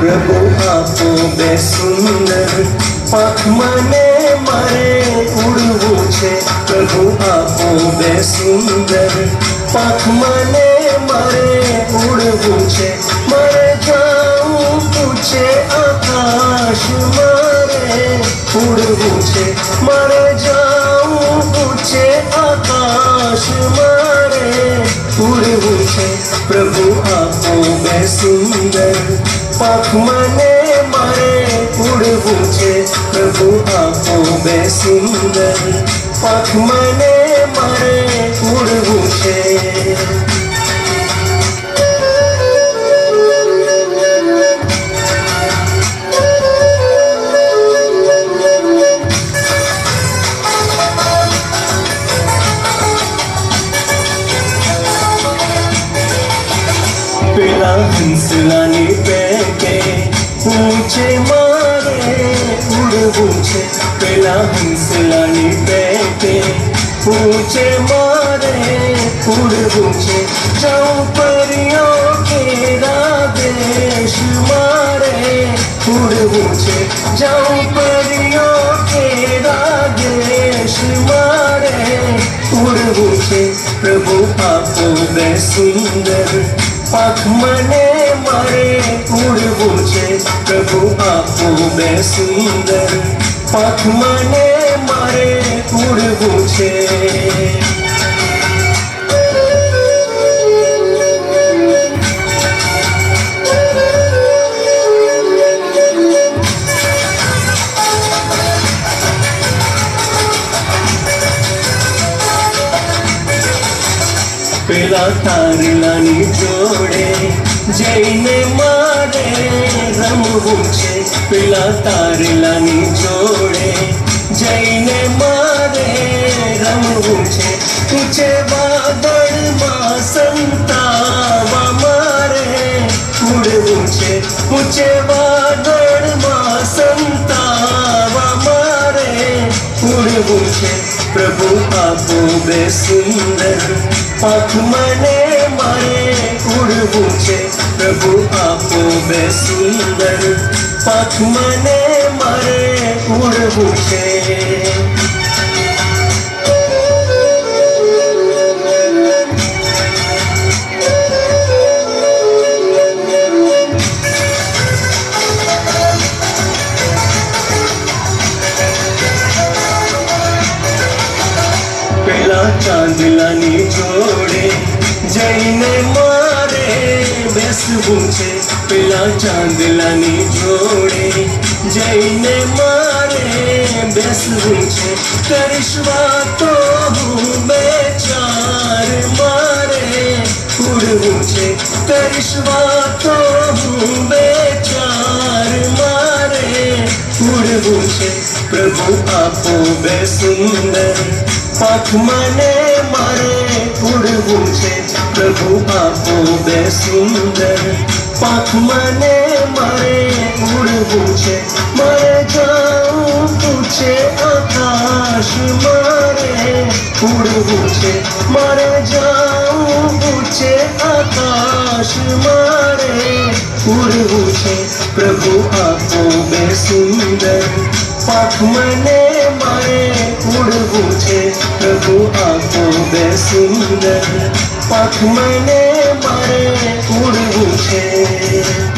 પ્રભુ આપો બે સુંદર પાંખ મને મારે ઉડવું છે. પ્રભુ આપો બે સુંદર પાંખ મને મારે ઉડવું છે. મારે જાવું પૂછે આકાશ મારે ઉડવું છે. મારે જાવું પૂછે આકાશ મારે ઉડવું છે. પ્રભુ આપો બે સુંદર પાંખ મને મારે ઉડવું છે. પ્રભુ આપો બે સુંદર પાંખ મને મારે ઉડવું છે. પેલા હંસલાની પેટે ઊંચે મારે ઉડવું છે. પેલા હંસલાની પેટે ઊંચે મારે ઉડવું છે. જાઉં પરીઓ કેરા દેશ મારે ઉડવું છે. જાઉં પરીઓ કેરા દેશ મારે ઉડવું છે. પ્રભુ આપો બે સુંદર પાંખ મને મારે ઉડવું છે. પ્રભુ આપો બે સુંદર પાંખ મને મારે ઉડવું છે. પેલા તારલાની જોડે જઈને મારે રમવું છે. પેલા તારલાની જોડે જઈને મારે રમવું છે. ઊંચે વાદળમાં સંતાવા મારે ઉડવું છે. ઊંચે વાદળમાં સંતાવા મારે ઉડવું છે. પ્રભુ આપો બે સુંદર પાંખ મને મારે ઉડવું છે. પ્રભુ આપો બે સુંદર પાંખ મને મારે ઉડવું છે. પેલા ચાંદલાની જોડે જઈને મારે બેસવું છે. પેલા ચાંદલાની જોડે જઈને મારે બેસવું છે. કરીશ વાતો હું બે ચાર મારે ઉડવું છે. કરીશ વાતો હું બે ચાર મારે ઉડવું છે. પ્રભુ આપો બે સુંદર પાંખ મને મારે ઉડવું છે. પ્રભુ આપો બે સુંદર પાંખ મને મારે ઉડવું છે. મારે જાવું પૂછે આકાશ મારે ઉડવું છે. મારે જાવું પૂછે આકાશ મારે ઉડવું છે. પ્રભુ આપો બે સુંદર પાંખ મને મારે ઉડવું છે. પ્રભુ આપો બે સુંદર પાંખ મને મારે ઉડવું છે.